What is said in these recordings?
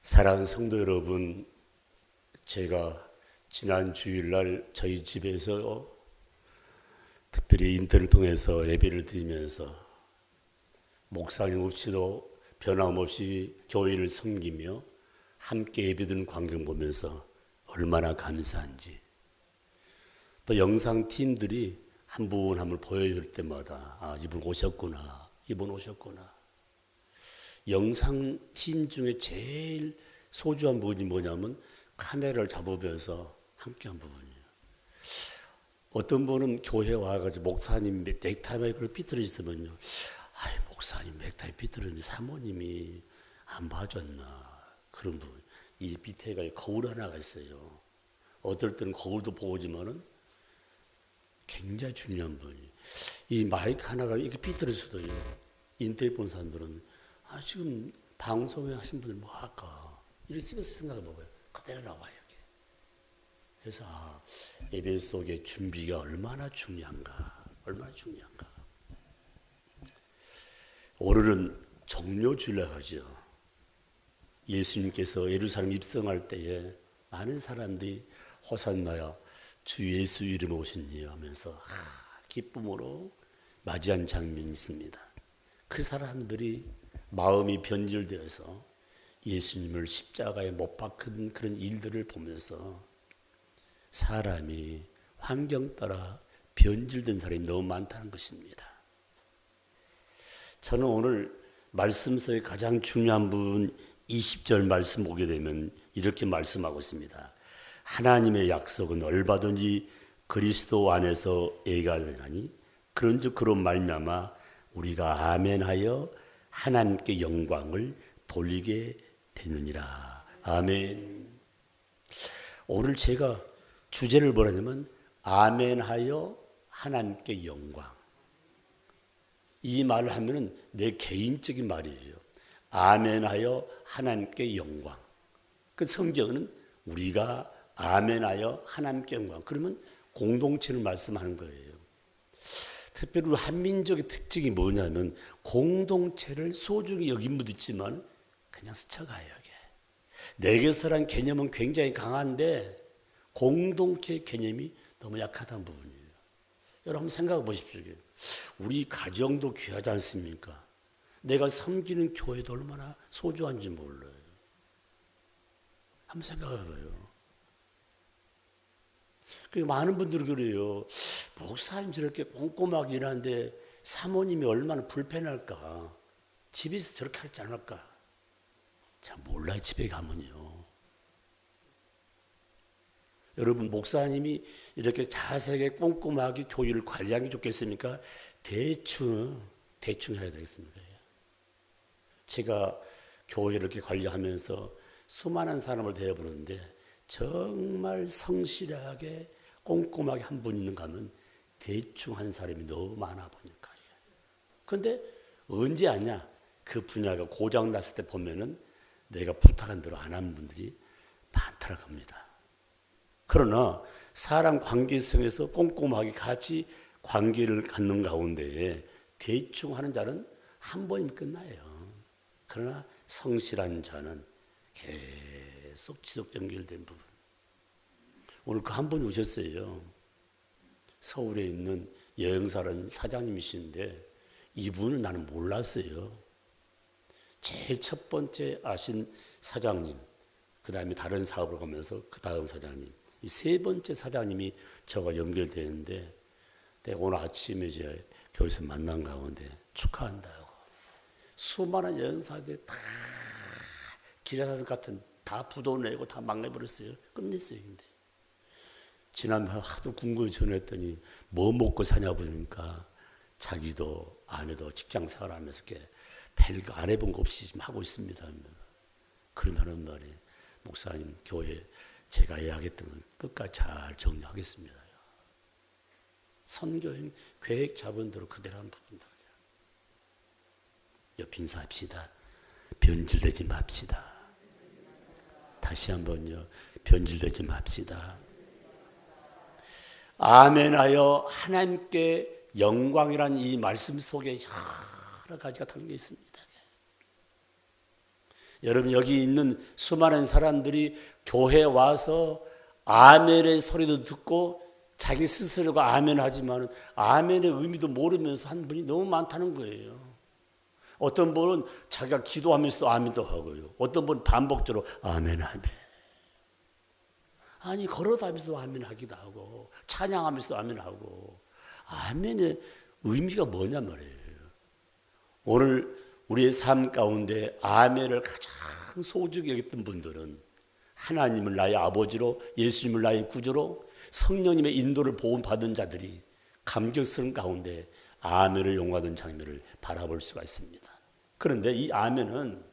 사랑하는 성도 여러분, 제가 지난 주일날 저희 집에서 특별히 인터넷을 통해서 예배를 드리면서 목사님 없이도 변함없이 교회를 섬기며 함께 예배드리는 광경 보면서 얼마나 감사한지, 또 영상 팀들이 한 분 한 분 보여줄 때마다 이분 오셨구나, 이분 오셨구나. 영상 팀 중에 제일 소중한 부분이 뭐냐면 카메라를 잡으면서 함께한 부분이에요. 어떤 분은 교회 와가지고 목사님 넥타이가 그걸 삐뚤어 있으면요, 목사님 넥타이 삐뚤었는데 사모님이 안 봐줬나, 그런 부분. 이 밑에가 거울 하나가 있어요. 어떨 때는 거울도 보지만은 굉장히 중요한 부분이, 이 마이크 하나가 이렇게 삐뚤어져도요, 인터넷 본 사람들은 지금 방송에 하신 분들 뭐 할까, 이렇게 생각해 보고요, 그대로 나와요. 그래서 예배 속의 준비가 얼마나 중요한가, 얼마나 중요한가. 오늘은 종료주일이라고 하죠. 예수님께서 예루살렘 입성할 때에 많은 사람들이 호산나야 주 예수 이름에 오시니 하면서 기쁨으로 맞이한 장면이 있습니다. 그 사람들이 마음이 변질되어서 예수님을 십자가에 못 박은 그런 일들을 보면서 사람이 환경 따라 변질된 사람이 너무 많다는 것입니다. 저는 오늘 말씀 속에 가장 중요한 부분 20절 말씀 보게 되면 이렇게 말씀하고 있습니다. 하나님의 약속은 얼마든지 그리스도 안에서 예가 되나니 그런즉 그로 말미암아 우리가 아멘하여 하나님께 영광을 돌리게 되느니라. 아멘. 오늘 제가 주제를 뭐라냐면 아멘하여 하나님께 영광. 이 말을 하면은 내 개인적인 말이에요. 아멘하여 하나님께 영광. 그 성경은 우리가 아멘하여 하나님께 영광. 그러면 공동체를 말씀하는 거예요. 특별히 우리 한민족의 특징이 뭐냐면 공동체를 소중히 여긴 분도 있지만 그냥 스쳐가요. 내게서란 개념은 굉장히 강한데 공동체 개념이 너무 약하다는 부분이에요. 여러분 생각해 보십시오. 우리 가정도 귀하지 않습니까? 내가 섬기는 교회도 얼마나 소중한지 몰라요. 한번 생각해 봐요. 많은 분들이 그래요. 목사님 저렇게 꼼꼼하게 일하는데 사모님이 얼마나 불편할까? 집에서 저렇게 하지 않을까? 참 몰라요. 집에 가면요. 여러분 목사님이 이렇게 자세하게 꼼꼼하게 교회를 관리하는 게 좋겠습니까? 대충 해야 되겠습니까? 제가 교회를 이렇게 관리하면서 수많은 사람을 대해보는데 정말 성실하게 꼼꼼하게 한 분 있는가 하면 대충 한 사람이 너무 많아 보니까요. 그런데 언제 아냐? 그 분야가 고장 났을 때 보면은 내가 부탁한 대로 안 한 분들이 많더라고 합니다. 그러나 사람 관계성에서 꼼꼼하게 같이 관계를 갖는 가운데에 대충 하는 자는 한 번이면 끝나요. 그러나 성실한 자는 계속 지속 연결된 부분. 오늘 그 한 분 오셨어요. 서울에 있는 여행사라는 사장님이신데 이분은 나는 몰랐어요. 제일 첫 번째 아신 사장님, 그 다음에 다른 사업을 하면서 그 다음 사장님, 이 세 번째 사장님이 저가 연결되는데 내가 오늘 아침에 이제 교회에서 만난 가운데 축하한다고 수많은 여행사들 다 기라사들 같은 다 부도 내고 다 망해버렸어요. 끝냈어요. 근데 지난번 하도 궁금해 전했더니 뭐 먹고 사냐 보니까 자기도 아내도 직장 생활하면서 이렇게 별거 안 해본 거 없이 지금 하고 있습니다. 그러면 말이 목사님 교회 제가 예약했던 건 끝까지 잘 정리하겠습니다. 선교행 계획 잡은 대로 그대로 한 부분들이에요. 인사합시다. 변질되지 맙시다. 다시 한번요. 변질되지 맙시다. 아멘하여 하나님께 영광이란 이 말씀 속에 여러 가지가 담겨 있습니다. 여러분 여기 있는 수많은 사람들이 교회에 와서 아멘의 소리도 듣고 자기 스스로가 아멘 하지만 아멘의 의미도 모르면서 한 분이 너무 많다는 거예요. 어떤 분은 자기가 기도하면서 아멘도 하고요. 어떤 분은 반복적으로 아멘 아멘. 아니 걸어다니면서도 아멘 하기도 하고 찬양하면서도 아멘 하고 아멘의 의미가 뭐냐 말이에요. 오늘 우리의 삶 가운데 아멘을 가장 소중히 여겼던 분들은 하나님을 나의 아버지로 예수님을 나의 구주로 성령님의 인도를 보호받은 자들이 감격스러운 가운데 아멘을 용하던 장면을 바라볼 수가 있습니다. 그런데 이 아멘은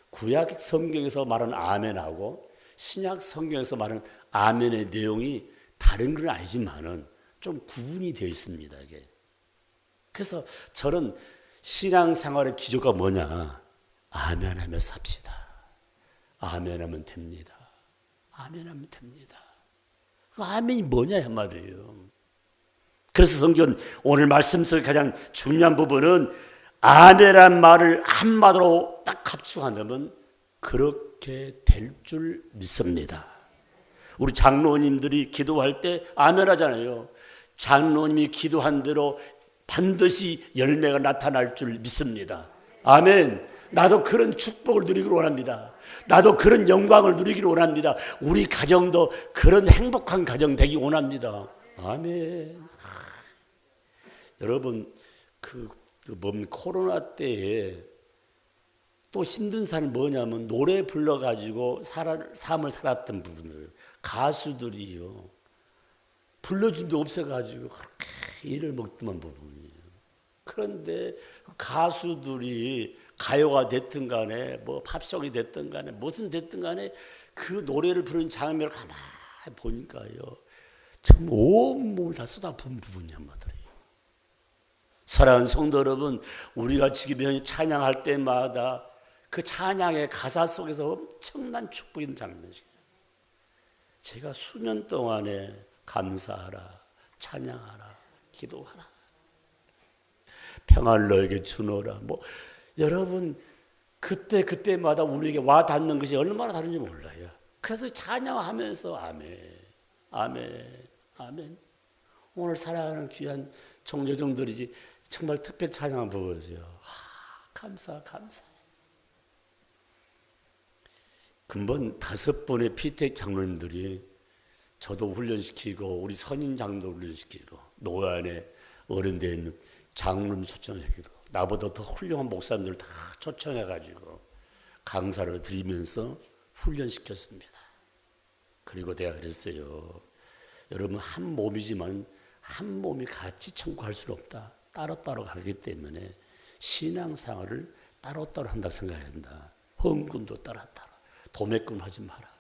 구약 성경에서 말하는 아멘하고 신약 성경에서 말하는 아멘의 내용이 다른 건 아니지만은 좀 구분이 되어 있습니다. 이게. 그래서 저는 신앙생활의 기조가 뭐냐? 아멘하며 삽시다. 아멘하면 됩니다. 아멘하면 됩니다. 아멘이 뭐냐 말이에요. 그래서 성경은 오늘 말씀 속에 가장 중요한 부분은 아멘이란 말을 한마디로 딱 합충한다면 그렇게 될 줄 믿습니다. 우리 장로님들이 기도할 때 아멘 하잖아요. 장로님이 기도한 대로 반드시 열매가 나타날 줄 믿습니다. 아멘. 나도 그런 축복을 누리기를 원합니다. 나도 그런 영광을 누리기를 원합니다. 우리 가정도 그런 행복한 가정 되기 원합니다. 아멘. 여러분 코로나 때에 또 힘든 사람이 뭐냐면 노래 불러가지고 삶을 살았던 부분들 가수들이요 불러준 데 없어가지고 그렇게 일을 먹더만 부분이에요. 그런데 가수들이 가요가 됐든 간에 뭐 팝송이 됐든 간에 무슨 됐든 간에 그 노래를 부르는 장면을 가만히 보니까요 참 온몸을 다 쏟아부은 부분이 한마디예요. 사랑하는 성도 여러분, 우리가 지금 찬양할 때마다 그 찬양의 가사 속에서 엄청난 축복이 있는 장면이에요. 제가 수년 동안에 감사하라, 찬양하라, 기도하라, 평안을 너에게 주노라. 여러분 그때마다 우리에게 와 닿는 것이 얼마나 다른지 몰라요. 그래서 찬양하면서 아멘, 아멘, 아멘. 오늘 사랑하는 귀한 종료종들이지 정말 특별 찬양 부르세요. 감사. 근본 5번의 피택 장로님들이 저도 훈련시키고 우리 선인 장로도 훈련시키고 노안에 어른되어 있는 장로님 초청시키고 나보다 더 훌륭한 목사님들 다 초청해가지고 강사를 드리면서 훈련시켰습니다. 그리고 내가 그랬어요. 여러분 한 몸이지만 한 몸이 같이 청구할 수는 없다. 따로따로 가기 때문에 신앙생활을 따로따로 한다고 생각해야 한다. 헌금도 따로따로 도매금 하지 마라.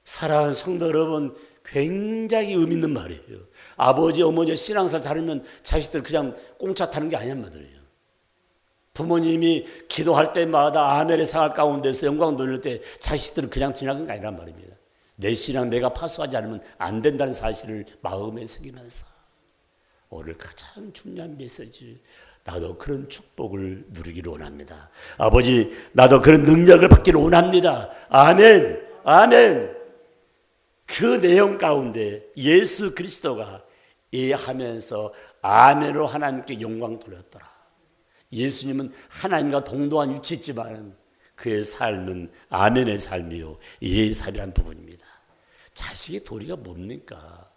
사랑하는 성도 여러분, 굉장히 의미 있는 말이에요. 아버지 어머니 신앙생활 잘하면 자식들 그냥 공짜 타는 게 아니란 말이에요. 부모님이 기도할 때마다 아멘의 생활 가운데서 영광 돌릴 때 자식들은 그냥 지나간 게 아니란 말입니다. 내 신앙 내가 파수하지 않으면 안 된다는 사실을 마음에 새기면서 오늘 가장 중요한 메시지, 나도 그런 축복을 누리기를 원합니다. 아버지, 나도 그런 능력을 받기를 원합니다. 아멘, 아멘. 그 내용 가운데 예수 그리스도가 이해하면서 아멘으로 하나님께 영광 돌렸더라. 예수님은 하나님과 동등한 위치에 있지만 그의 삶은 아멘의 삶이요 예의 삶이라는 부분입니다. 자식의 도리가 뭡니까?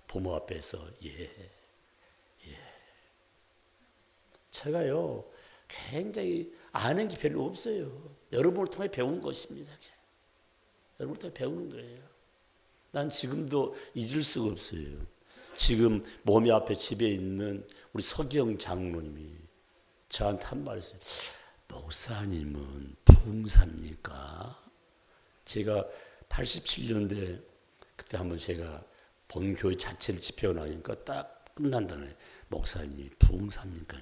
부모 앞에서 예. 제가요 굉장히 아는 게 별로 없어요. 여러분을 통해 배운 것입니다. 여러분을 통해 배우는 거예요. 난 지금도 잊을 수가 없어요. 지금 몸이 앞에 집에 있는 우리 서경 장로님이 저한테 한 말 했어요. 목사님은 부흥사입니까? 제가 87년대 그때 한번 제가 본교회 자체를 집회하고 나니까 딱 끝난다네. 목사님 부흥사입니까?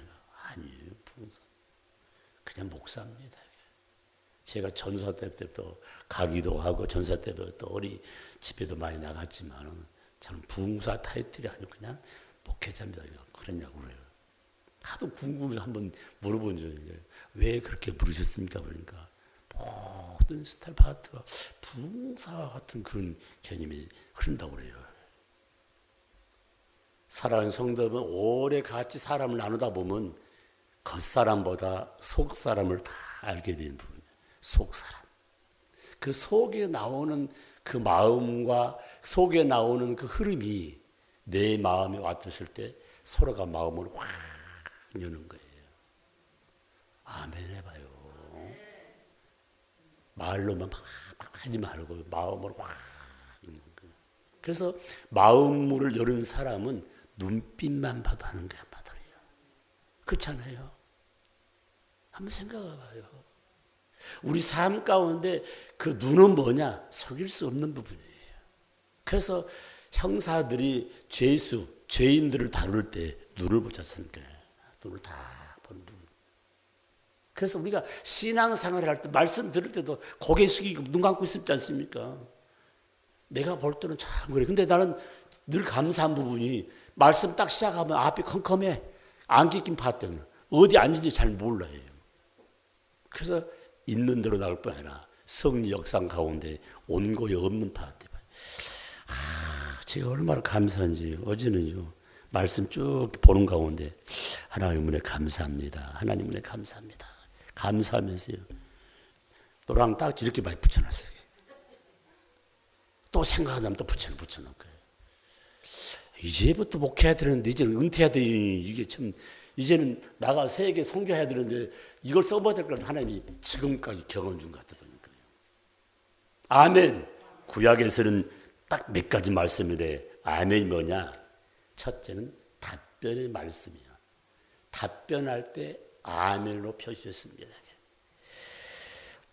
아니에요. 부흥사. 그냥 목사입니다. 제가 전사 때부터 가기도 하고 전사 때부터 어리 집회도 많이 나갔지만 저는 부흥사 타이틀이 아니고 그냥 목회자입니다. 그랬냐고 그래요. 하도 궁금해서 한번 물어본 적이 있어요. 왜 그렇게 부르셨습니까? 그러니까 모든 스타일 파트가 부흥사와 같은 그런 개념이 흐른다고 그래요. 사랑하는 성도는 오래 같이 사람을 나누다 보면 겉사람보다 속사람을 다 알게 되는 부분이에요. 속사람. 그 속에 나오는 그 마음과 속에 나오는 그 흐름이 내 마음에 왔을 때 서로가 마음을 확 여는 거예요. 아멘 해봐요. 말로만 막 하지 말고 마음을 확 여는 거예요. 그래서 마음문을 여는 사람은 눈빛만 봐도 하는 거야. 그렇잖아요. 한번 생각해봐요. 우리 삶 가운데 그 눈은 뭐냐? 속일 수 없는 부분이에요. 그래서 형사들이 죄인들을 다룰 때 눈을 보지 않습니까? 눈을 다 보는 부분. 그래서 우리가 신앙생활을 할 때 말씀 들을 때도 고개 숙이고 눈 감고 있지 않습니까? 내가 볼 때는 참 그래. 근데 나는 늘 감사한 부분이 말씀 딱 시작하면 앞이 컴컴해. 안기 낀 파트는 어디 앉은지 잘 몰라요. 그래서 있는 대로 나올 뿐 아니라 성리 역상 가운데 온고에 없는 파트. 제가 얼마나 감사한지 어제는요. 말씀 쭉 보는 가운데 하나님 은혜 감사합니다. 하나님 은혜 감사합니다. 감사하면서요. 노랑 딱 이렇게 많이 붙여놨어요. 또 생각하면 또 붙여놓을 거예요. 이제부터 목회해야 되는데 이제는 은퇴해야 되니 이게 참 이제는 나가 세계 선교해야 되는데 이걸 써봐야 될 걸 하나님이 지금까지 경험 준 것 같아 보니까요. 아멘. 구약에서는 딱 몇 가지 말씀인데 아멘이 뭐냐? 첫째는 답변의 말씀이에요. 답변할 때 아멘으로 표시했습니다.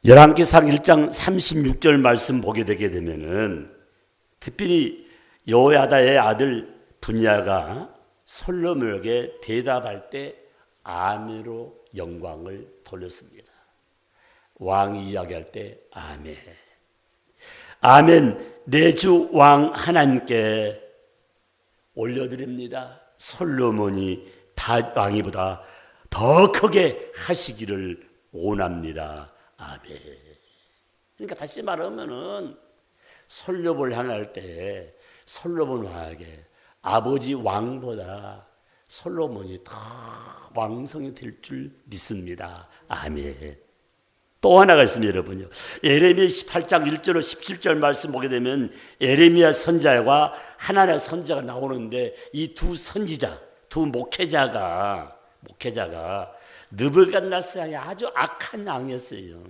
열왕기상 1장 36절 말씀 보게 되게 되면은 특별히 여호야다의 아들 분야가 솔로몬에게 대답할 때 아멘으로 영광을 돌렸습니다. 왕이 이야기할 때 아멘. 아멘. 내 주 왕 하나님께 올려드립니다. 솔로몬이 왕이보다 더 크게 하시기를 원합니다. 아멘. 그러니까 다시 말하면은 솔로몬을 향할 때 솔로몬 왕에게 아버지 왕보다 솔로몬이 더 왕성이 될 줄 믿습니다. 아멘. 또 하나가 있습니다, 여러분요. 예레미야 18장 1절로 17절 말씀 보게 되면 예레미야 선지자와 하나님의 선지자가 나오는데 이 두 선지자, 두 목회자가 느부갓네살이 아주 악한 왕이었어요.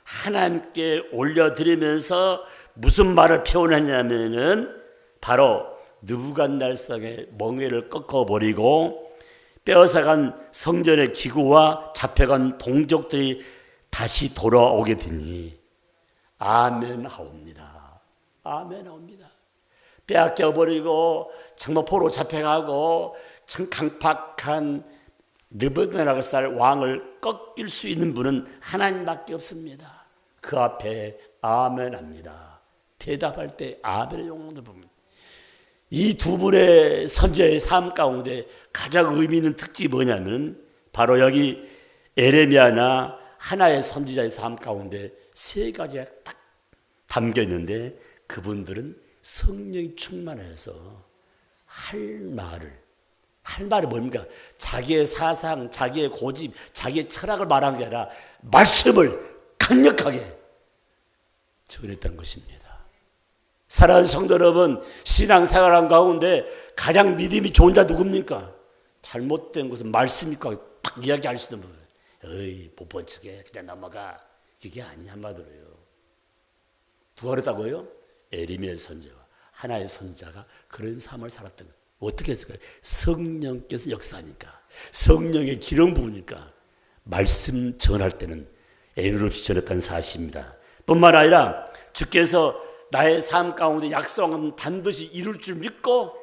하나님께 올려드리면서 무슨 말을 표현했냐면은 바로 느부갓네살의 멍에를 꺾어버리고 빼앗아간 성전의 기구와 잡혀간 동족들이 다시 돌아오게 되니 아멘하옵니다. 아멘하옵니다. 빼앗겨버리고 장모포로 잡혀가고 참 강팍한 느부갓네살 왕을 꺾일 수 있는 분은 하나님밖에 없습니다. 그 앞에 아멘합니다. 대답할 때 아멘의 용어를 보면 이 두 분의 선지자의 삶 가운데 가장 의미 있는 특징이 뭐냐면 바로 여기 에레미야나 하나의 선지자의 삶 가운데 세 가지가 딱 담겨 있는데 그분들은 성령이 충만해서 할 말이 뭡니까? 자기의 사상, 자기의 고집, 자기의 철학을 말한 게 아니라 말씀을 강력하게 전했던 것입니다. 사랑하는 성도 여러분, 신앙생활한 가운데 가장 믿음이 좋은 자 누굽니까? 잘못된 것은 말씀이니까 딱 이야기할 수 있는 부분. 어이, 못 본 척해. 그냥 넘어가. 그게 아니야, 한마디로요. 누가 그랬다고요? 에레미야 선지자와 하나의 선지자가 그런 삶을 살았던 거예요. 어떻게 했을까요? 성령께서 역사하니까, 성령의 기름 부으니까 말씀 전할 때는 애를 없이 전했다는 사실입니다. 뿐만 아니라 주께서 나의 삶 가운데 약속은 반드시 이룰 줄 믿고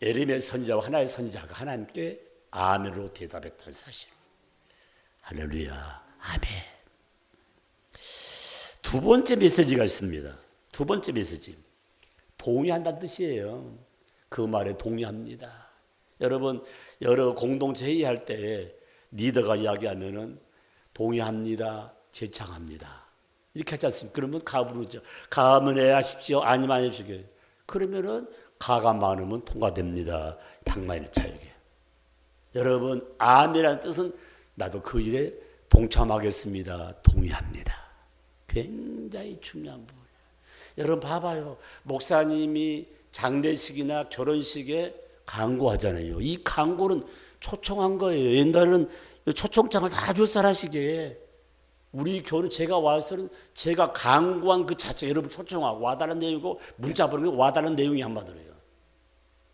에레미야 선지자와 하나의 선지자가 하나님께 아멘으로 대답했다는 사실. 할렐루야. 아멘. 두 번째 메시지가 있습니다. 두 번째 메시지. 동의한다는 뜻이에요. 그 말에 동의합니다. 여러분, 여러 공동체 회의할 때 리더가 이야기하면은 동의합니다. 제창합니다. 이렇게 하지 않습니까? 그러면 가부르죠. 가면 애하십시오. 아니면 안 해주시게. 그러면은 가가 많으면 통과됩니다. 당만의 차이게. 여러분, 아멘이라는 뜻은 나도 그 일에 동참하겠습니다. 동의합니다. 굉장히 중요한 부분이에요. 여러분 봐봐요. 목사님이 장례식이나 결혼식에 강구하잖아요. 이 강구는 초청한 거예요. 옛날에는 초청장을 다 줄살하시게. 우리 교회는 제가 와서는 제가 강구한 그 자체, 여러분 초청하고 와달라는 내용이고 문자 보내면 와달라는 내용이 한마디로요.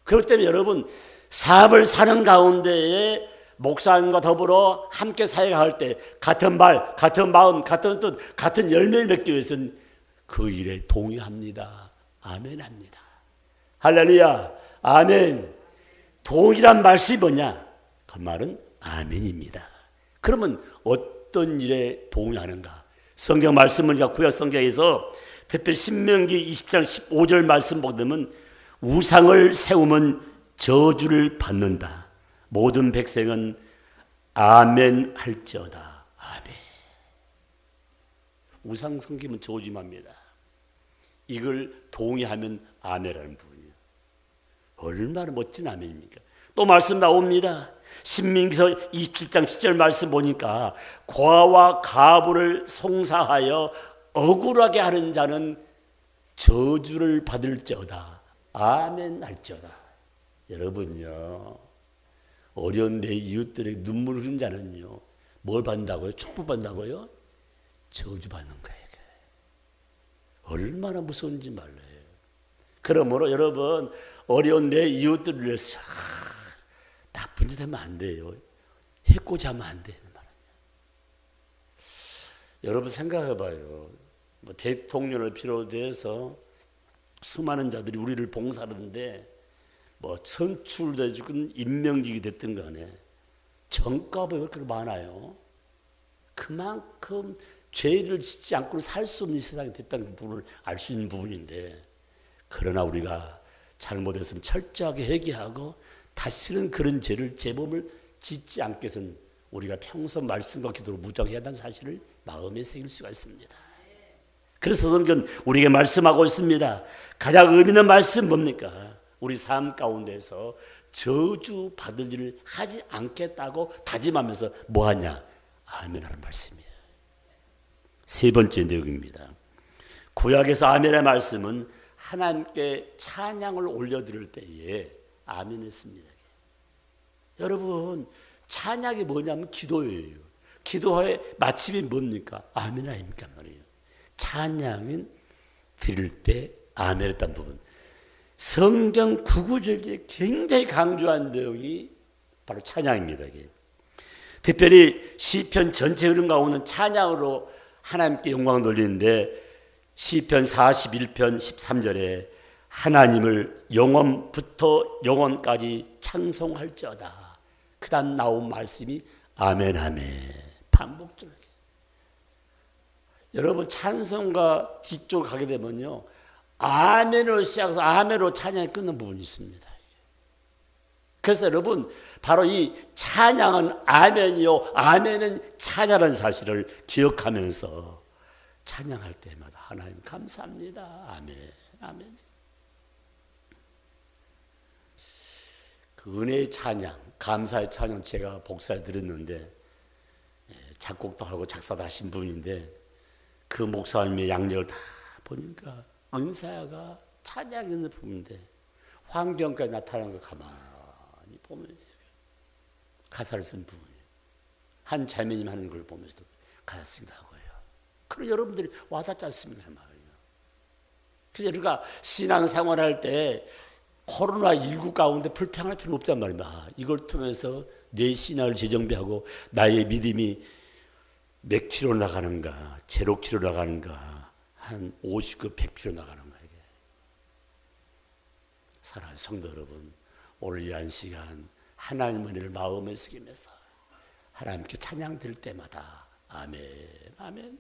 그렇기 때문에 여러분 삶을 사는 가운데에 목사님과 더불어 함께 사역할 때 같은 말, 같은 마음, 같은 뜻, 같은 열매를 맺기 위해서는 그 일에 동의합니다. 아멘 합니다. 할렐루야. 아멘. 동의란 말씀이 뭐냐? 그 말은 아멘입니다. 그러면 어떤 일에 동의하는가? 성경 말씀을 구약 성경에서 특별히 신명기 20장 15절 말씀 보면 우상을 세우면 저주를 받는다. 모든 백성은 아멘 할지어다. 아멘. 우상 섬기면 저주합니다. 이걸 동의하면 아멘이라는 부분이에요. 얼마나 멋진 아멘입니까? 또 말씀 나옵니다. 신명기서 27장 10절 말씀 보니까 고아와 가부를 송사하여 억울하게 하는 자는 저주를 받을지어다. 아멘 할지어다. 여러분요, 어려운 내 이웃들에게 눈물 흐른 자는요, 뭘 받는다고요? 축복받는다고요? 저주받는 거예요. 얼마나 무서운지 말라요. 그러므로 여러분, 어려운 내 이웃들을 위해서 나쁜 짓 하면 안 돼요. 해코지 하면 안 되는 말이에요. 여러분 생각해 봐요. 뭐 대통령을 비롯해서 수많은 자들이 우리를 봉사하는데 뭐 선출되든 임명직이 됐든 간에 정가가 왜 그렇게 많아요? 그만큼 죄를 짓지 않고는 살 수 없는 세상이 됐다는 부분을 알 수 있는 부분인데, 그러나 우리가 잘못했으면 철저하게 회개하고 다시는 그런 죄를 재범을 짓지 않게 해서는 우리가 평소 말씀과 기도로 무장해야 한다는 사실을 마음에 새길 수가 있습니다. 그래서 성경은 우리에게 말씀하고 있습니다. 가장 의미 있는 말씀 뭡니까? 우리 삶 가운데서 저주 받을 일을 하지 않겠다고 다짐하면서 뭐하냐? 아멘하는 말씀이에요. 세 번째 내용입니다. 구약에서 아멘의 말씀은 하나님께 찬양을 올려드릴 때에 아멘했습니다. 여러분, 찬양이 뭐냐면 기도예요. 기도의 마침이 뭡니까? 아멘 아닙니까 말이에요. 찬양은 드릴 때 아멘했다는 부분. 성경 구구절기에 굉장히 강조한 내용이 바로 찬양입니다. 특별히 시편 전체 흐름 가운데 찬양으로 하나님께 영광을 돌리는데, 시편 41편 13절에 하나님을 영원부터 영원까지 찬송할지어다. 그 다음 나온 말씀이 아멘 아멘. 반복적으로. 여러분 찬송가 뒤쪽으로 가게 되면요, 아멘으로 시작해서 아멘으로 찬양이 끊는 부분이 있습니다. 그래서 여러분 바로 이 찬양은 아멘이요, 아멘은 찬양이라는 사실을 기억하면서 찬양할 때마다 하나님 감사합니다. 아멘 아멘. 그 은혜의 찬양, 감사의 찬양 제가 복사해 드렸는데, 작곡도 하고 작사도 하신 분인데 그 목사님의 양력을 다 보니까 은사야가 찬양하는 부분인데 환경까지 나타나는 거 가만히 보면 가사를 쓴 부분이에요. 한 자매님 하는 걸 보면서도 가사 쓴다고요. 그럼 여러분들이 와닿지 않습니다 말이에요. 그래서 우리가 신앙생활할 때 코로나19 가운데 불평할 필요는 없단 말입니다. 이걸 통해서 내 신앙을 재정비하고 나의 믿음이 몇 킬로 나가는가, 제로 킬로 나가는가, 한 50급, 100킬로 나가는가. 이게. 사랑하는 성도 여러분, 오늘 이 한 시간 하나님의 은혜를 마음에 새기면서 하나님께 찬양 드릴 때마다 아멘, 아멘.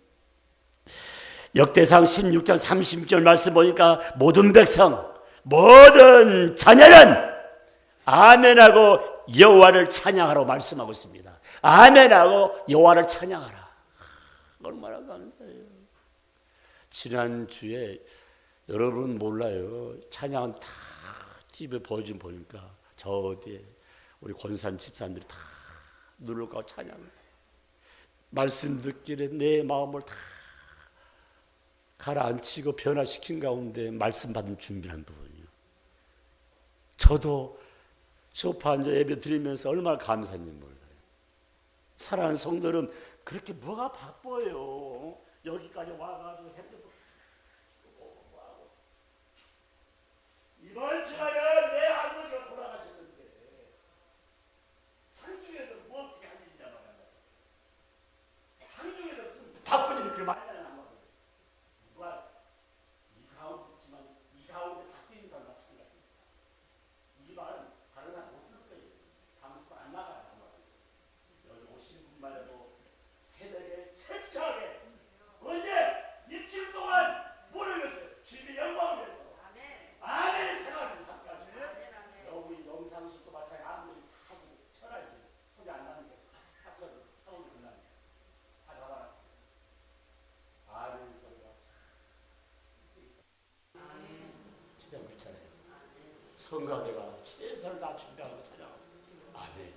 역대상 16장 30절 말씀 보니까 모든 백성, 모든 자녀는 아멘하고 여호와를 찬양하라고 말씀하고 있습니다. 아멘하고 여호와를 찬양하라. 얼마나 감사해요. 지난주에 여러분 몰라요. 찬양 다 TV에 보니까 저 어디에 우리 권산 집사님들이 다 눈을 감고 찬양. 말씀 듣기에 내 마음을 다 가라앉히고 변화시킨 가운데 말씀 받은 준비한 부분이요. 저도 소파 앉아 예배 드리면서 얼마나 감사한지 몰라요. 사랑하는 성도는 그렇게 뭐가 바빠요. 여기까지 와가지고 핸드폰 이번 주말에 내 아버지가 돌아가셨는데 상중에서 뭐 어떻게 할 일이냐 말이야. 상중에서 바쁜 일이 그렇게 많이 나는 거예요. 누가 이 가운데 있지만 이 가운데 바뀌는 건 마찬가지입니다. 이 말은 다른 사람 못 들을 거예요. 방송 안 나가요. 여기 오신 분만 해도 새벽에 철저하게 언제 일주일 동안 모르겠어요. 주님의 영광을 위해서 아멘 생각을 삼가지. 여기 영상식도 마찬가지. 아무리 하고 철학이 소리 안 나는 게 학교를 하고 끝나는 다 잡아놨어요. 아멘 소리가 진짜 그렇잖아요. 성가대가 최선을 다 준비하고 찾아가고 아멘.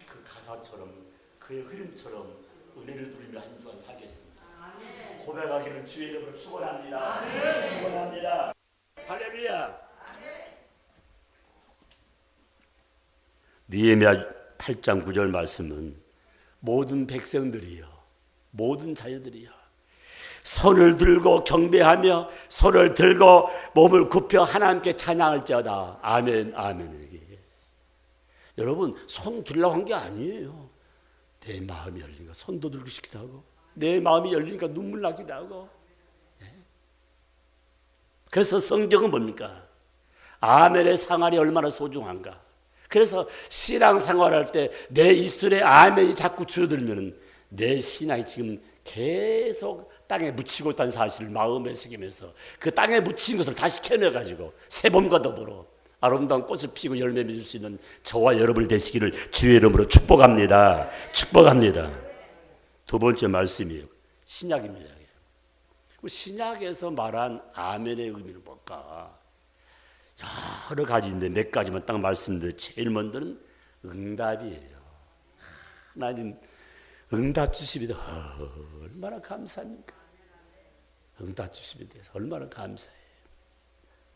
그 가사처럼 그의 흐름처럼 은혜를 누리며 한 주간 살겠습니다. 아멘. 고백하기를 주의 이름으로 축원합니다. 아멘. 축원합니다. 할렐루야. 느헤미야 8장 9절 말씀은 모든 백성들이요, 모든 자녀들이요, 손을 들고 경배하며 손을 들고 몸을 굽혀 하나님께 찬양할지어다. 아멘, 아멘. 여러분 손 들라고 한 게 아니에요. 내 마음이 열리니까 손도 들고 싶기도 하고 내 마음이 열리니까 눈물 나기도 하고. 그래서 성경은 뭡니까? 아멘의 상할이 얼마나 소중한가. 그래서 신앙생활할 때 내 입술에 아멘이 자꾸 줄어들면 내 신앙이 지금 계속 땅에 묻히고 있다는 사실을 마음에 새기면서 그 땅에 묻힌 것을 다시 캐내가지고 새봄과 더불어 아름다운 꽃을 피고 열매 맺을 수 있는 저와 여러분이 되시기를 주의 이름으로 축복합니다. 축복합니다. 두 번째 말씀이에요. 신약입니다. 신약에서 말한 아멘의 의미는 뭘까? 여러 가지인데 몇 가지만 딱 말씀드려요. 제일 먼저는 응답이에요. 하나님 응답 주심에 대해서 얼마나 감사합니까? 응답 주심에 대해서 얼마나 감사해요.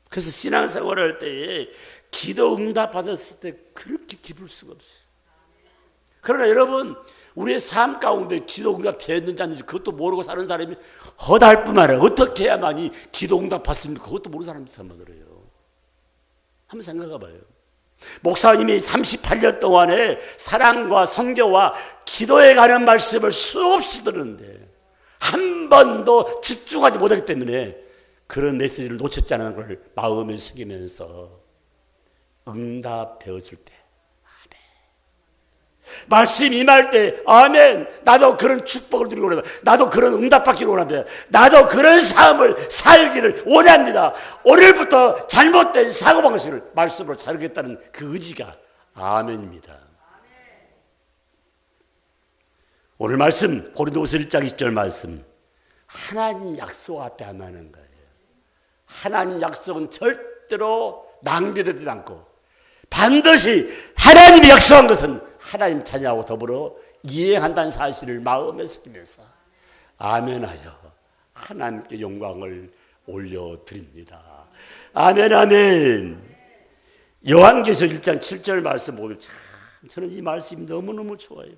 그래서 신앙생활을 할 때에 기도 응답 받았을 때 그렇게 기쁠 수가 없어요. 그러나 여러분 우리의 삶 가운데 기도 응답 됐는지 안 됐는지 그것도 모르고 사는 사람이 허다할 뿐만 아니라 어떻게 해야만이 기도 응답 받습니까? 그것도 모르는 사람이 있단 말이에요. 한번 생각해 봐요. 목사님이 38년 동안에 사랑과 선교와 기도에 관한 말씀을 수없이 들었는데 한 번도 집중하지 못하기 때문에 그런 메시지를 놓쳤다는 걸 마음에 새기면서 응답되었을 때 아멘. 말씀 임할 때 아멘. 나도 그런 축복을 누리고 원합니다. 나도 그런 응답받기를 원합니다. 나도 그런 삶을 살기를 원합니다. 오늘부터 잘못된 사고방식을 말씀으로 살겠다는 그 의지가 아멘입니다. 오늘 말씀 고린도후서 1장 20절 말씀 하나님 약속 앞에 안 하는 거예요. 하나님 약속은 절대로 낭비되지 않고 반드시 하나님이 약속한 것은 하나님 자녀하고 더불어 이행한다는 사실을 마음에 새기면서 아멘하여 하나님께 영광을 올려드립니다. 아멘 아멘. 요한계시록 1장 7절 말씀 보면 참 저는 이 말씀이 너무너무 좋아요.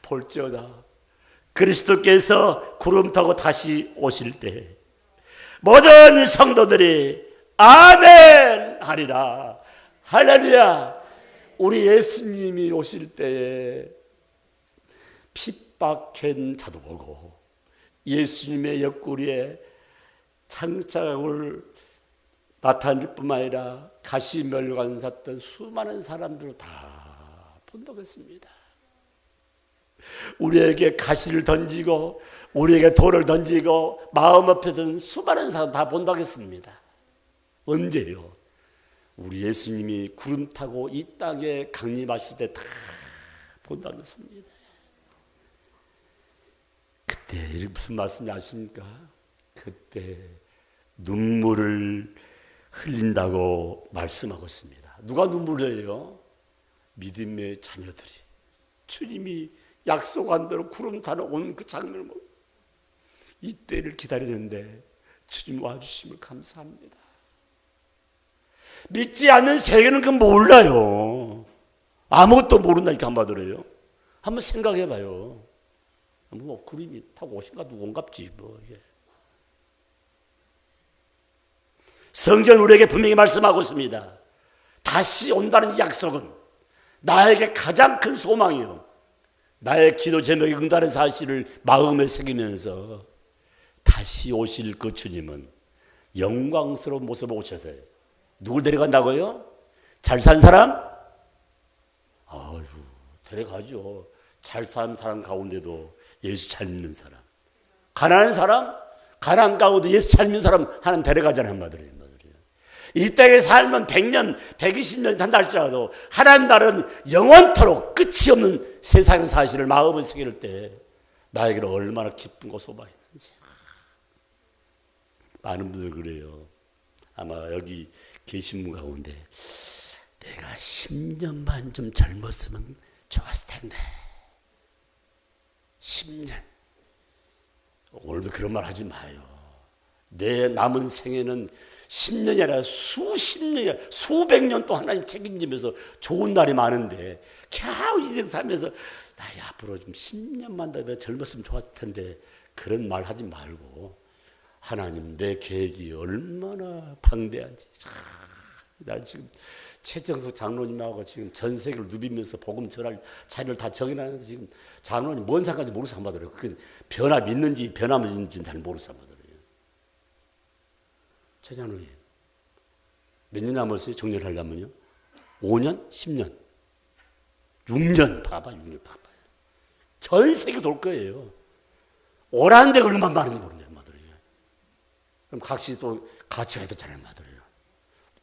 볼지어다 그리스도께서 구름 타고 다시 오실 때 모든 성도들이 아멘 하리라. 할렐루야. 우리 예수님이 오실 때에 핍박한 자도 보고 예수님의 옆구리에 창자국을 나타낼 뿐만 아니라 가시멸관 샀던 수많은 사람들을 다 본다고 했습니다. 우리에게 가시를 던지고 우리에게 돌을 던지고 마음 앞에 든 수많은 사람 다 본다고 했습니다. 언제요? 우리 예수님이 구름 타고 이 땅에 강림하실 때 다 본다고 했습니다. 그때 무슨 말씀이 아십니까? 그때 눈물을 흘린다고 말씀하고 있습니다. 누가 눈물을 흘려요? 믿음의 자녀들이. 주님이 약속한 대로 구름 타러 오는 그 장면을 보고 이때를 기다리는데 주님 와주심을 감사합니다. 믿지 않는 세계는 그건 몰라요. 아무것도 모른다니까 한마디로요. 한번 생각해봐요. 뭐 구름이 타고 오신가 누군갑지 뭐. 성경 우리에게 분명히 말씀하고 있습니다. 다시 온다는 이 약속은 나에게 가장 큰 소망이요, 나의 기도 제목에 응답하는 사실을 마음에 새기면서 다시 오실 그 주님은 영광스러운 모습으로 오셔서 누굴 데려간다고요? 잘 산 사람? 아유, 데려가죠. 잘 산 사람 가운데도 예수 잘 믿는 사람, 가난한 사람, 가난 가운데 예수 잘 믿는 사람 하나님 데려가잖아요. 한마디로. 이 땅에 살면 100년, 120년 산다 할지라도 하나님 나라는 영원토록 끝이 없는 세상의 사실을 마음을 새길 때 나에게는 얼마나 기쁨과 소망이 있는지. 많은 분들 그래요. 아마 여기 계신 분 가운데 내가 10년만 좀 젊었으면 좋았을 텐데. 10년. 오늘도 그런 말 하지 마요. 내 남은 생애는 10년이 아니라 수십 년이 아니라 수백 년 또 하나님 책임지면서 좋은 날이 많은데 겨우 인생 살면서 나 앞으로 좀 10년만 더 젊었으면 좋았을 텐데 그런 말 하지 말고 하나님 내 계획이 얼마나 방대한지. 나 지금 최정석 장로님하고 지금 전 세계를 누비면서 복음 전할 자리를 다 정해놨는데 지금 장로님 뭔 상관인지 모르서 안 받으래요. 그게 변함이 있는지 변함이 있는지는 잘 모르서 안 받으래요. 최 장로님 몇 년 남았어요? 정년하려면요? 5년? 10년? 6년 봐봐. 6년 봐봐. 전 세계 돌 거예요. 오라는 데가 얼마나 많은지 모르는데 말이에요. 그럼 같이 또 같이 가야 되잖아요. 말이에요.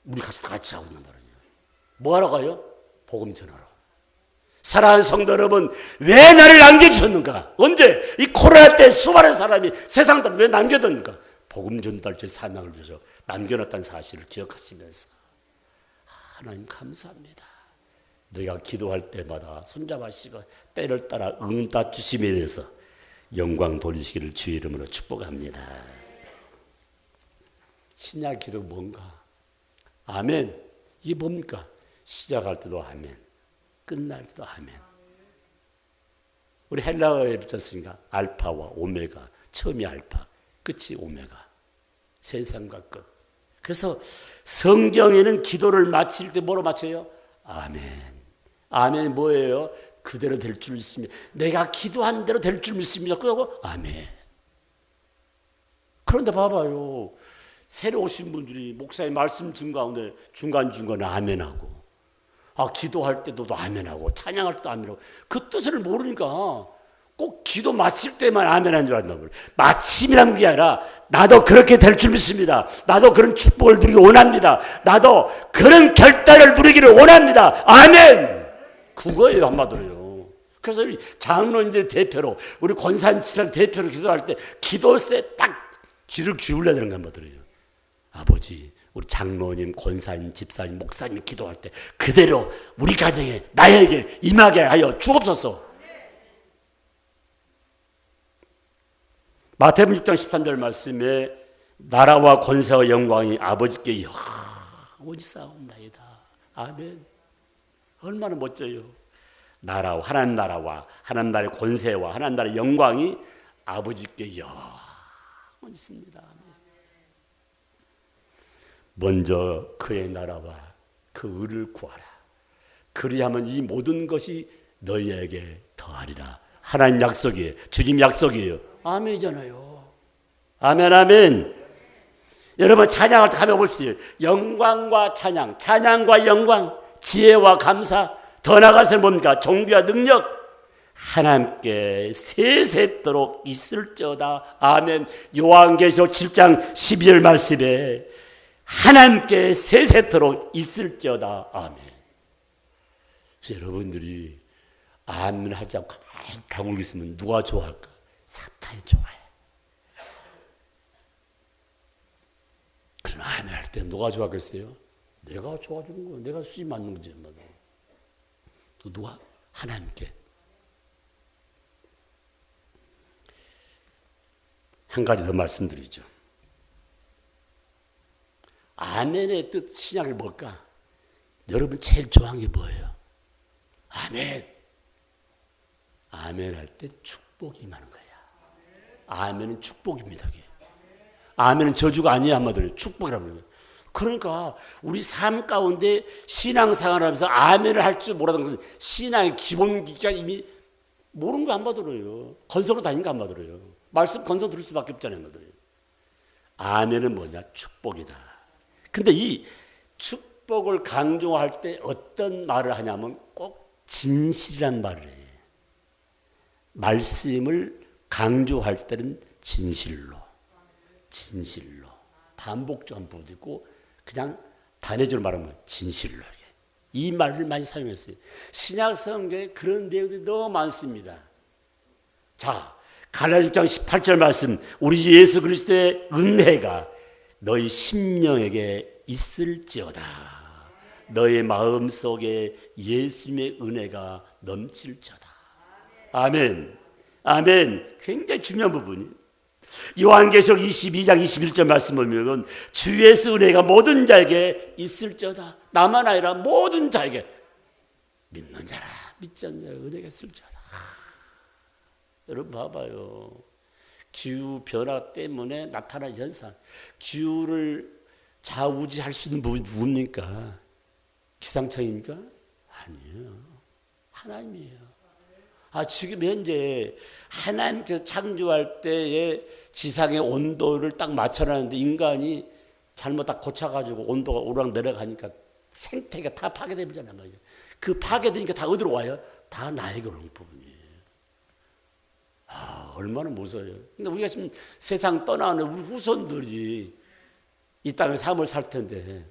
우리 같이 하고 있는 말이에요. 뭐 하러 가요? 복음 전하러. 사랑하는 성도 여러분, 왜 나를 남겨주셨는가? 언제? 이 코로나 때 수많은 사람이 세상을 왜 남겨뒀는가? 복음 전달제 사명을 주셔서 남겨놨다는 사실을 기억하시면서 하나님 감사합니다. 내가 기도할 때마다 손잡아시고 때를 따라 응답 주심에 대해서 영광 돌리시기를 주의 이름으로 축복합니다. 신약 기도 뭔가? 아멘. 이게 뭡니까? 시작할 때도 아멘, 끝날 때도 아멘. 우리 헬라어에 붙였으니까 알파와 오메가, 처음이 알파, 끝이 오메가. 세상과 끝. 그래서 성경에는 기도를 마칠 때 뭐로 마쳐요? 아멘. 아멘이 뭐예요? 그대로 될 줄 믿습니다. 내가 기도한 대로 될 줄 믿습니다. 그러고 아멘. 그런데 봐봐요. 새로 오신 분들이 목사의 말씀 가운데 중간중간에 아멘하고, 기도할 때도 아멘하고, 찬양할 때도 아멘하고, 그 뜻을 모르니까 꼭 기도 마칠 때만 아멘한 줄 안다고. 마침이라는 게 아니라 나도 그렇게 될 줄 믿습니다. 나도 그런 축복을 누리기 원합니다. 나도 그런 결단을 누리기를 원합니다. 아멘. 그거예요, 한마디로요. 그래서 우리 장로님들 대표로, 우리 권사님들 대표로 기도할 때 기도세 딱 귀를 기울여야 되는 거 한마디로요. 아버지, 우리 장로님, 권사님, 집사님, 목사님 기도할 때 그대로 우리 가정에 나에게 임하게 하여 주옵소서. 마태복음 6장 13절 말씀에 나라와 권세와 영광이 아버지께 영원히 쌓옵나이다. 아멘. 얼마나 멋져요. 나라와 하나님 나라와 하나님 나라의 권세와 하나님 나라의 영광이 아버지께 영원히 있습니다. 먼저 그의 나라와 그 의를 구하라. 그리하면 이 모든 것이 너희에게 더하리라. 하나님 약속이에요. 주님 약속이에요. 아멘이잖아요. 아멘, 아멘. 여러분 찬양할 때 가면 보십시오. 영광과 찬양, 찬양과 영광, 지혜와 감사, 더 나아가서 뭡니까? 존귀와 능력, 하나님께 세세토록 있을지어다. 아멘. 요한계시록 7장 12절 말씀에 하나님께 세세토록 있을지어다. 아멘. 여러분들이 아멘 하지 않고 가만히 다물고 있으면 누가 좋아할까? 사탄이 좋아해. 그러나 아멘 할 때 누가 좋아하겠어요? 내가 좋아주는 거야. 내가 수지 맞는 거지. 또 누가? 하나님께. 한 가지 더 말씀드리죠. 아멘의 뜻 신약이 뭘까? 여러분 제일 좋아하는 게 뭐예요? 아멘. 아멘 할 때 축복이 임하는 거야. 아멘은 축복입니다. 아멘은 저주가 아니야. 한마디로 축복이라는 거예요. 그러니까 우리 삶 가운데 신앙생활을 하면서 아멘을 할 줄 모르는 것은 신앙의 기본기가 이미 모르는 거 안 받들어요. 건성으로 다니는 거 안 받들어요. 말씀 건성 들을 수밖에 없잖아요. 받들어요. 아멘은 뭐냐? 축복이다. 근데 이 축복을 강조할 때 어떤 말을 하냐면 꼭 진실이란 말을 해요. 말씀을 강조할 때는 진실로 반복적인 부분도 있고 그냥 단회적으로 말하면 진실로 이 말을 많이 사용했어요. 신약 성경에 그런 내용들이 너무 많습니다. 자, 갈라디아 6장 18절 말씀, 우리 주 예수 그리스도의 은혜가 너희 심령에게 있을지어다. 너의 마음 속에 예수님의 은혜가 넘칠지어다. 아멘. 아멘. 굉장히 중요한 부분이에요. 요한계시록 22장 21절 말씀 보면 주 예수 은혜가 모든 자에게 있을지어다. 나만 아니라 모든 자에게 믿는 자라 믿지 않는 자에게 은혜가 있을지어다. 여러분 봐봐요. 기후 변화 때문에 나타난 현상. 기후를 좌우지할 수 있는 부분이 누굽니까? 기상청입니까? 아니에요. 하나님이에요. 지금 현재 하나님께서 창조할 때의 지상의 온도를 딱 맞춰놨는데 인간이 잘못 딱 고쳐가지고 온도가 오르락 내려가니까 생태계가 다 파괴되잖아요. 그 파괴되니까 다 어디로 와요? 다 나에게 오는 부분이에요. 얼마나 무서워요. 근데 우리가 지금 세상 떠나는 우리 후손들이 이 땅에 삶을 살 텐데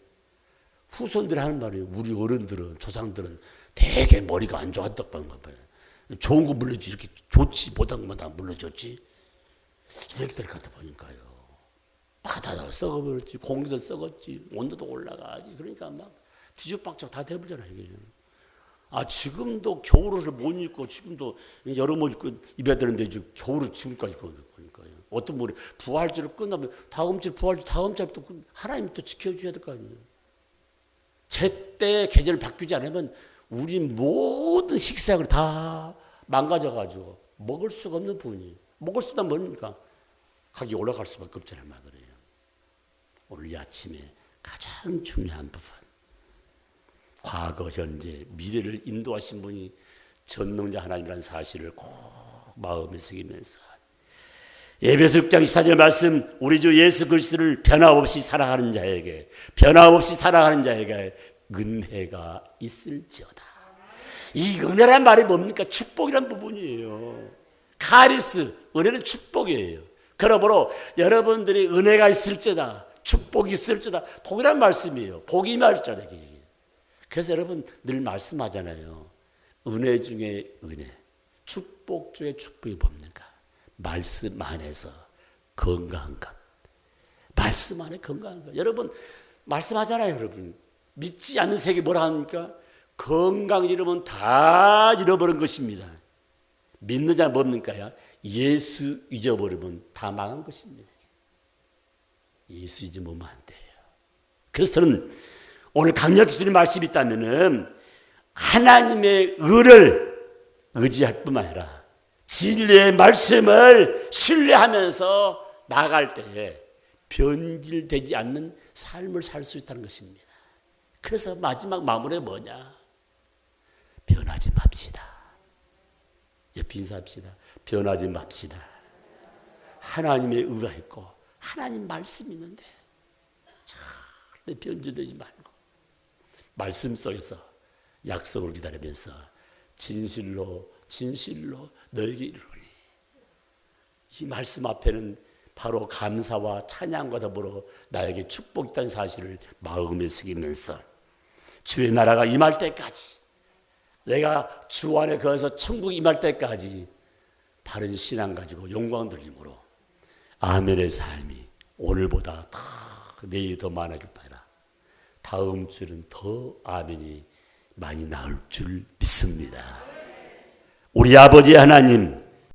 후손들이 하는 말이에요. 우리 어른들은 조상들은 되게 머리가 안 좋았다고 봐요. 좋은 거 물려주지 이렇게 좋지 못한 것만 다 물려줬지 이렇게 될 것 같아 보니까요. 바다도 썩어버렸지, 공기도 썩었지, 온도도 올라가지. 그러니까 막 뒤죽박죽 다 돼버잖아요. 이게. 지금도 겨울옷을 못 입고 지금도 여름옷 입고 입어야 되는데 지금 겨울을 지금까지 입고 그러니까요. 어떤 분이 부활절을 끝나면 다음 주 부활절 다음 주에 또 하나님 또 지켜줘야 될 거 아니에요. 제때 계절 바뀌지 않으면 우리 모든 식사를 다 망가져가지고 먹을 수가 없는 부분이에요. 먹을 수다 뭡니까? 가격이 올라갈 수밖에 없잖아요. 말이에요. 오늘 이 아침에 가장 중요한 부분. 과거, 현재, 미래를 인도하신 분이 전능자 하나님이라는 사실을 꼭 마음에 새기면서 에베소 6장 14절 말씀, 우리 주 예수 그리스도를 변함없이 사랑하는 자에게 은혜가 있을지어다. 이 은혜란 말이 뭡니까? 축복이란 부분이에요. 카리스, 은혜는 축복이에요. 그러므로 여러분들이 은혜가 있을지어다, 축복이 있을지어다, 동일한 말씀이에요. 복이 임할지어다. 그래서 여러분 늘 말씀하잖아요. 은혜 중에 은혜, 축복 중에 축복이 뭡니까? 말씀 안에서 건강한 것. 말씀 안에 건강한 것. 여러분 말씀하잖아요. 여러분 믿지 않는 세계 뭐라 합니까? 건강 잃으면 다 잃어버린 것입니다. 믿는 자는 뭡니까? 예수 잊어버리면 다 망한 것입니다. 예수 잊으면 안 돼요. 그래서 저는 오늘 강력히 주신 말씀이 있다면은 하나님의 의를 의지할 뿐만 아니라 진리의 말씀을 신뢰하면서 나아갈 때에 변질되지 않는 삶을 살 수 있다는 것입니다. 그래서 마지막 마무리가 뭐냐? 변하지 맙시다. 옆에 인사합시다. 변하지 맙시다. 하나님의 의가 있고 하나님 말씀이 있는데 절대 변질되지 말고 말씀 속에서 약속을 기다리면서 진실로 너에게 이르노니. 이 말씀 앞에는 바로 감사와 찬양과 더불어 나에게 축복이 있다는 사실을 마음에 새기면서 주의 나라가 임할 때까지, 내가 주 안에 거해서 천국이 임할 때까지 바른 신앙 가지고 영광 돌림으로 아멘의 삶이 오늘보다 더 내일이 더 많아질 바라. 다음 주는 더 아멘이 많이 나올 줄 믿습니다. 우리 아버지 하나님,